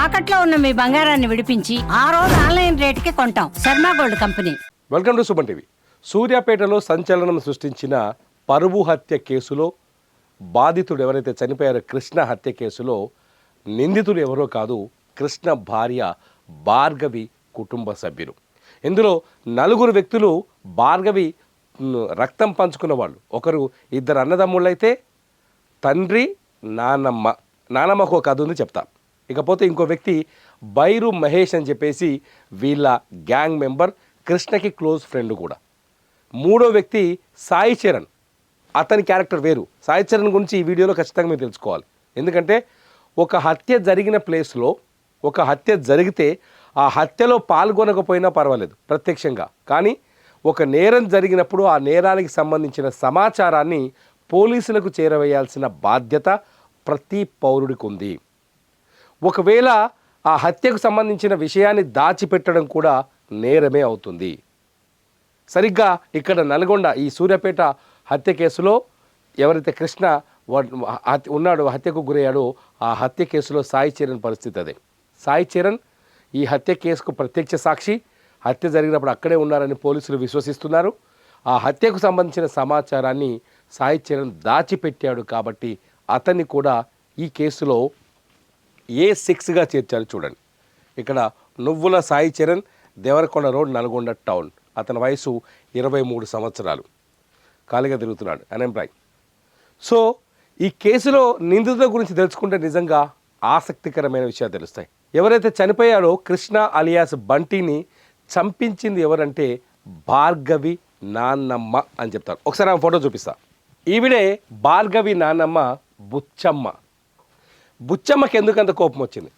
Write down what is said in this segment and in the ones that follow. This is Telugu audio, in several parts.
తాకట్లో ఉన్న మీ బంగారాన్ని విడిపించి ఆ రోజు ఆన్లైన్ రేటుకి కొంటాం. Sharma gold company. Welcome to Suman TV. సూర్యాపేటలో సంచలనం సృష్టించిన పరువు హత్య కేసులో బాధితుడు ఎవరైతే చనిపోయారో కృష్ణ హత్య కేసులో నిందితుడు ఎవరో కాదు, కృష్ణ భార్య భార్గవి కుటుంబ సభ్యులు. ఇందులో నలుగురు వ్యక్తులు భార్గవి రక్తం పంచుకున్న వాళ్ళు. ఒకరు ఇద్దరు అన్నదమ్ముళ్ళైతే తండ్రి నానమ్మకు ఒక కథ ఉంది చెప్తా. ఇకపోతే ఇంకో వ్యక్తి బైరు మహేష్ అని చెప్పేసి వీళ్ళ గ్యాంగ్ మెంబర్, కృష్ణకి క్లోజ్ ఫ్రెండ్ కూడా. మూడో వ్యక్తి సాయి చరణ్, అతని క్యారెక్టర్ వేరు. సాయి చరణ్ గురించి ఈ వీడియోలో ఖచ్చితంగా మీరు తెలుసుకోవాలి. ఎందుకంటే ఒక హత్య జరిగిన ప్లేస్లో ఒక హత్య జరిగితే ఆ హత్యలో పాల్గొనకపోయినా పర్వాలేదు ప్రత్యక్షంగా, కానీ ఒక నేరం జరిగినప్పుడు ఆ నేరానికి సంబంధించిన సమాచారాన్ని పోలీసులకు చేరవేయాల్సిన బాధ్యత ప్రతి పౌరుడికి ఉంది. ఒకవేళ ఆ హత్యకు సంబంధించిన విషయాన్ని దాచిపెట్టడం కూడా నేరమే అవుతుంది. సరిగ్గా ఇక్కడ నల్గొండ ఈ సూర్యాపేట హత్య కేసులో ఎవరైతే కృష్ణ ఉన్నాడో, హత్యకు గురయ్యాడో, ఆ హత్య కేసులో సాయి చరణ్ పరిస్థితి అదే. సాయి చరణ్ ఈ హత్య కేసుకు ప్రత్యక్ష సాక్షి. హత్య జరిగినప్పుడు అక్కడే ఉన్నారని పోలీసులు విశ్వసిస్తున్నారు. ఆ హత్యకు సంబంధించిన సమాచారాన్ని సాయి చరణ్ దాచిపెట్టాడు కాబట్టి అతన్ని కూడా ఈ కేసులో A6గా చేర్చారు. చూడండి ఇక్కడ నువ్వుల సాయి చరణ్, దేవరకొండ రోడ్, నల్గొండ టౌన్. అతని వయసు 23 సంవత్సరాలు, ఖాళీగా తిరుగుతున్నాడు, అన్ఎంప్లాయ్. సో ఈ కేసులో నిందితుల గురించి తెలుసుకుంటే నిజంగా ఆసక్తికరమైన విషయాలు తెలుస్తాయి. ఎవరైతే చనిపోయాడో కృష్ణ అలియాస్ బంటిని చంపించింది ఎవరంటే భార్గవి నాన్నమ్మ అని చెప్తారు. ఒకసారి ఆ ఫోటో చూపిస్తా. ఈవిడే భార్గవి నాన్నమ్మ బుచ్చమ్మ. బుచ్చమ్మకి ఎందుకంత కోపం వచ్చింది?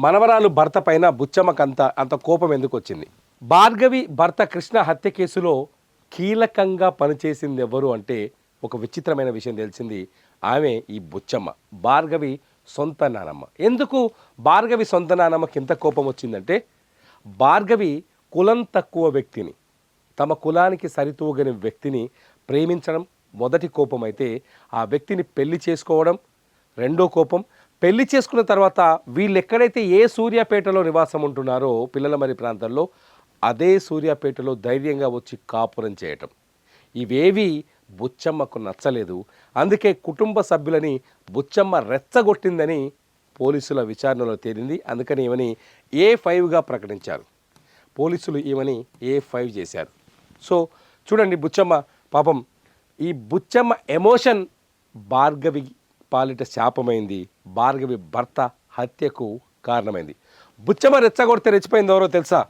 మనవరాలు భర్త పైన బుచ్చమ్మకి అంత కోపం ఎందుకు వచ్చింది? భార్గవి భర్త కృష్ణ హత్య కేసులో కీలకంగా పనిచేసింది ఎవరు అంటే ఒక విచిత్రమైన విషయం తెలిసింది. ఆమె ఈ బుచ్చమ్మ, భార్గవి సొంత నానమ్మ. ఎందుకు భార్గవి సొంత నానమ్మకి ఇంత కోపం వచ్చిందంటే, భార్గవి కులం తక్కువ వ్యక్తిని, తమ కులానికి సరితూగని వ్యక్తిని ప్రేమించడం మొదటి కోపం అయితే, ఆ వ్యక్తిని పెళ్లి చేసుకోవడం రెండో కోపం. పెళ్లి చేసుకున్న తర్వాత వీళ్ళు ఎక్కడైతే ఏ సూర్యాపేటలో నివాసం ఉంటున్నారో పిల్లలమరి ప్రాంతంలో, అదే సూర్యాపేటలో ధైర్యంగా వచ్చి కాపురం చేయటం, ఇవేవి బుచ్చమ్మకు నచ్చలేదు. అందుకే కుటుంబ సభ్యులని బుచ్చమ్మ రెచ్చగొట్టిందని పోలీసుల విచారణలో తేలింది. అందుకని ఈమెని A5గా ప్రకటించారు. పోలీసులు ఈమెని A5 చేశారు. సో చూడండి, బుచ్చమ్మ పాపం, ఈ బుచ్చమ్మ ఎమోషన్ భార్గవి పాలిట శాపమైంది. భార్గవి భర్త హత్యకు కారణమైంది. బుచ్చమ్మ రెచ్చగొడితే రెచ్చిపోయింది ఎవరో తెలుసా?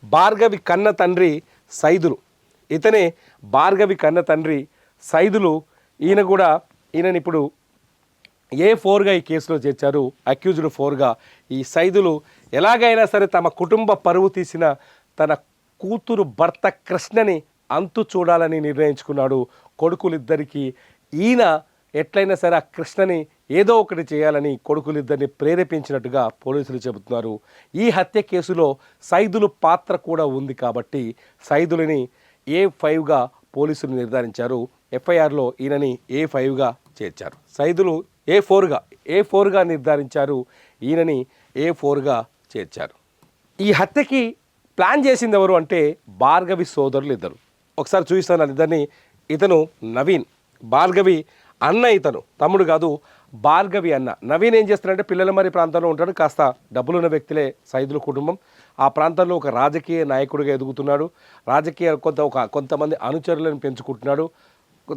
భార్గవి కన్న తండ్రి సైదులు. ఇతనే భార్గవి కన్న తండ్రి సైదులు. ఈయనని ఇప్పుడు A4గా ఈ కేసులో చేర్చారు, అక్యూజ్డ్ 4గా. ఈ సైదులు ఎలాగైనా సరే తమ కుటుంబ పరువు తీసిన తన కూతురు భర్త కృష్ణని అంతు చూడాలని నిర్ణయించుకున్నాడు. కొడుకులిద్దరికీ ఈయన ఎట్లయినా సరే ఆ కృష్ణని ఏదో ఒకటి చేయాలని కొడుకులిద్దరిని ప్రేరేపించినట్టుగా పోలీసులు చెబుతున్నారు. ఈ హత్య కేసులో సైదులు పాత్ర కూడా ఉంది కాబట్టి సైదులని A5గా పోలీసులు నిర్ధారించారు. FIRలో ఈయనని A5గా చేర్చారు. సైదులు A4గా నిర్ధారించారు, ఈయనని A4గా చేర్చారు. ఈ హత్యకి ప్లాన్ చేసింది ఎవరు అంటే భార్గవి సోదరులు ఇద్దరు. ఒకసారి చూపిస్తాను వాళ్ళిద్దరిని. ఇతను నవీన్, భార్గవి అన్న. ఇతను తమ్ముడు కాదు, భార్గవి అన్న. నవీన్ ఏం చేస్తాడంటే పిల్లలమరి ప్రాంతంలో ఉంటాడు. కాస్త డబ్బులున్న వ్యక్తులే సైదుల కుటుంబం. ఆ ప్రాంతంలో ఒక రాజకీయ నాయకుడిగా ఎదుగుతున్నాడు. కొంతమంది అనుచరులను పెంచుకుంటున్నాడు.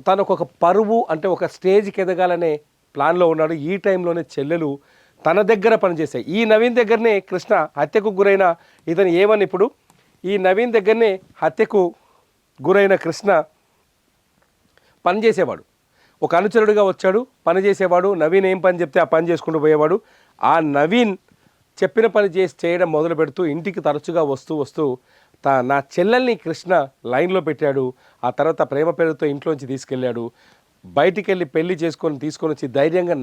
తనకు ఒక పరువు అంటే ఒక స్టేజ్కి ఎదగాలనే ప్లాన్లో ఉన్నాడు. ఈ టైంలోనే చెల్లెలు తన దగ్గర పనిచేశాయి. ఈ నవీన్ దగ్గరనే కృష్ణ హత్యకు గురైన ఇతను ఏమని ఇప్పుడు ఈ నవీన్ దగ్గరనే హత్యకు గురైన కృష్ణ పనిచేసేవాడు. ఒక అనుచరుడిగా వచ్చాడు, పనిచేసేవాడు. నవీన్ ఏం పని చెప్తే ఆ పని చేసుకుంటూ పోయేవాడు. ఆ నవీన్ చెప్పిన పని చేయడం మొదలు పెడుతూ ఇంటికి తరచుగా వస్తూ నా చెల్లెల్ని కృష్ణ లైన్లో పెట్టాడు. ఆ తర్వాత ప్రేమ పేరుతో ఇంట్లోంచి తీసుకెళ్ళాడు. బయటికి వెళ్ళి పెళ్లి తీసుకొని వచ్చి ధైర్యంగా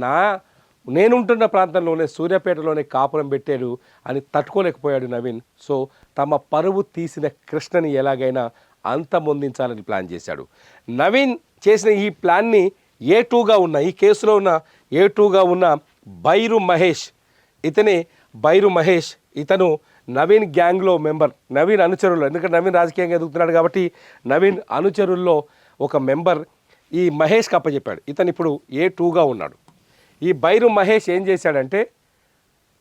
నేనుంటున్న ప్రాంతంలోనే సూర్యాపేటలోనే కాపురం పెట్టాడు అని తట్టుకోలేకపోయాడు నవీన్. సో తమ పరువు తీసిన కృష్ణని ఎలాగైనా అంతమొందించాలని ప్లాన్ చేశాడు. నవీన్ చేసిన ఈ ప్లాన్ని A2గా ఉన్న, ఈ కేసులో ఉన్న A2గా ఉన్న బైరు మహేష్, ఇతనే బైరు మహేష్. ఇతను నవీన్ గ్యాంగ్లో మెంబర్, నవీన్ అనుచరుల్లో, ఎందుకంటే నవీన్ రాజకీయంగా ఎదుగుతున్నాడు కాబట్టి నవీన్ అనుచరుల్లో ఒక మెంబర్ ఈ మహేష్కి అప్పచెప్పాడు. ఇతను ఇప్పుడు A2గా ఉన్నాడు. ఈ బైరు మహేష్ ఏం చేశాడంటే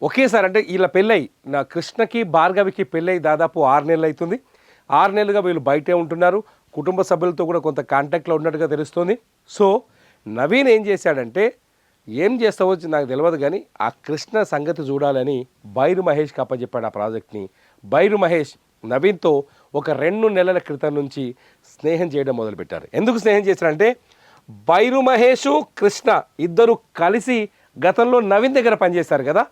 ఒకేసారి, అంటే వీళ్ళ పెళ్ళై, నా కృష్ణకి భార్గవికి పెళ్ళై దాదాపు 6 నెలలు అవుతుంది. 6 నెలలుగా వీళ్ళు బయటే ఉంటున్నారు. కుటుంబ సభ్యులతో కూడా కొంత కాంటాక్ట్లో ఉన్నట్టుగా తెలుస్తుంది. సో నవీన్ ఏం చేశాడంటే, ఏం చేస్తావో నాకు తెలియదు కానీ ఆ కృష్ణ సంగతి చూడాలని బైరు మహేష్కి అప్పచెప్పాడు ఆ ప్రాజెక్ట్ని. బైరు మహేష్ నవీన్తో ఒక 2 నెలల క్రితం నుంచి స్నేహం చేయడం మొదలుపెట్టారు. ఎందుకు స్నేహం చేశారంటే, బైరు మహేషు కృష్ణ ఇద్దరు కలిసి గతంలో నవీన్ దగ్గర పనిచేశారు కదా,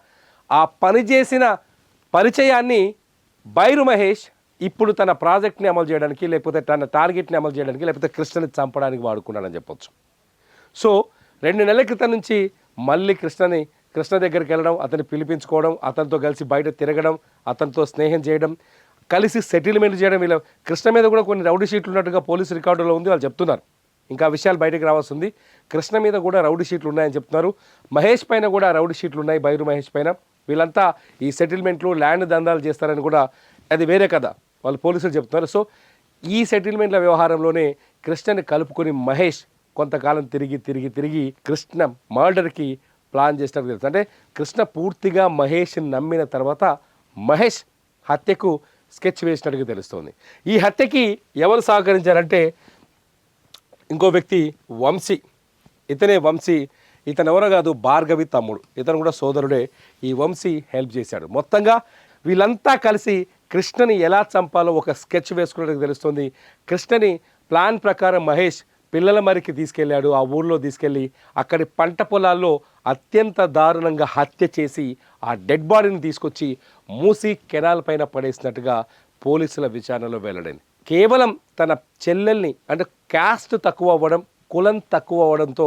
ఆ పనిచేసిన పరిచయాన్ని బైరు మహేష్ ఇప్పుడు తన ప్రాజెక్ట్ని అమలు చేయడానికి, లేకపోతే తన టార్గెట్ని అమలు చేయడానికి, లేకపోతే కృష్ణని చంపడానికి వాడుకున్నాడని చెప్పొచ్చు. సో 2 నెలల క్రితం నుంచి మళ్ళీ కృష్ణ దగ్గరికి వెళ్ళడం, అతన్ని పిలిపించుకోవడం, అతనితో కలిసి బయట తిరగడం, అతనితో స్నేహం చేయడం, కలిసి సెటిల్మెంట్ చేయడం. వీళ్ళ కృష్ణ మీద కూడా కొన్ని రౌడీ షీట్లు ఉన్నట్టుగా పోలీసు రికార్డులో ఉంది, వాళ్ళు చెప్తున్నారు. ఇంకా విషయాలు బయటకు రావాల్సింది. కృష్ణ మీద కూడా రౌడీ షీట్లు ఉన్నాయని చెప్తున్నారు. మహేష్ పైన కూడా రౌడీ షీట్లు ఉన్నాయి, బైరు మహేష్ పైన. వీళ్ళంతా ఈ సెటిల్మెంట్లు, ల్యాండ్ దందాలు చేస్తారని కూడా, అది వేరే కదా, వాళ్ళు పోలీసులు చెప్తున్నారు. సో ఈ సెటిల్మెంట్ల వ్యవహారంలోనే కృష్ణని కలుపుకొని మహేష్ కొంతకాలం తిరిగి కృష్ణ మర్డర్కి ప్లాన్ చేసినట్టు తెలుసు. అంటే కృష్ణ పూర్తిగా మహేష్ని నమ్మిన తర్వాత మహేష్ హత్యకు స్కెచ్ వేసినట్టుగా తెలుస్తుంది. ఈ హత్యకి ఎవరు సహకరించారంటే ఇంకో వ్యక్తి వంశీ. ఇతనే వంశీ. ఇతను ఎవరో కాదు, భార్గవి తమ్ముడు. ఇతను కూడా సోదరుడే. ఈ వంశీ హెల్ప్ చేశాడు. మొత్తంగా వీళ్ళంతా కలిసి కృష్ణని ఎలా చంపాలో ఒక స్కెచ్ వేసుకున్నట్టుగా తెలుస్తుంది. కృష్ణని ప్లాన్ ప్రకారం మహేష్ పిల్లల మరికి తీసుకెళ్ళాడు. ఆ ఊళ్ళో తీసుకెళ్ళి అక్కడి పంట పొలాల్లో అత్యంత దారుణంగా హత్య చేసి ఆ డెడ్ బాడీని తీసుకొచ్చి మూసీ కెనాల్ పైన పడేసినట్టుగా పోలీసుల విచారణలో వెల్లడైంది. కేవలం తన చెల్లెల్ని, అంటే క్యాస్ట్ తక్కువ అవ్వడం, కులం తక్కువ అవ్వడంతో,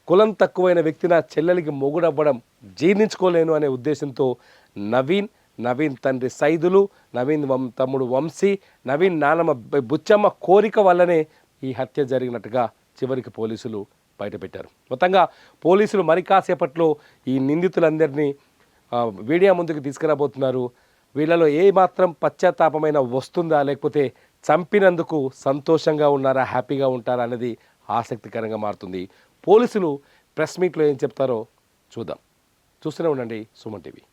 కులం తక్కువైన వ్యక్తి నా చెల్లెలికి మొగుడవ్వడం జీర్ణించుకోలేను అనే ఉద్దేశంతో నవీన్ తండ్రి సైదులు, నవీన్ తమ్ముడు వంశీ, నవీన్ నానమ్మ బుచ్చమ్మ కోరిక వల్లనే ఈ హత్య జరిగినట్టుగా చివరికి పోలీసులు బయటపెట్టారు. మొత్తంగా పోలీసులు మరి కాసేపట్లో ఈ నిందితులందరినీ మీడియా ముందుకు తీసుకురాబోతున్నారు. వీళ్ళలో ఏ మాత్రం పశ్చాత్తాపమైన వస్తుందా, లేకపోతే చంపినందుకు సంతోషంగా ఉన్నారా, హ్యాపీగా ఉంటారా అనేది ఆసక్తికరంగా మారుతుంది. పోలీసులు ప్రెస్ మీట్లో ఏం చెప్తారో చూద్దాం. చూస్తూనే ఉండండి సుమన్ టీవీ.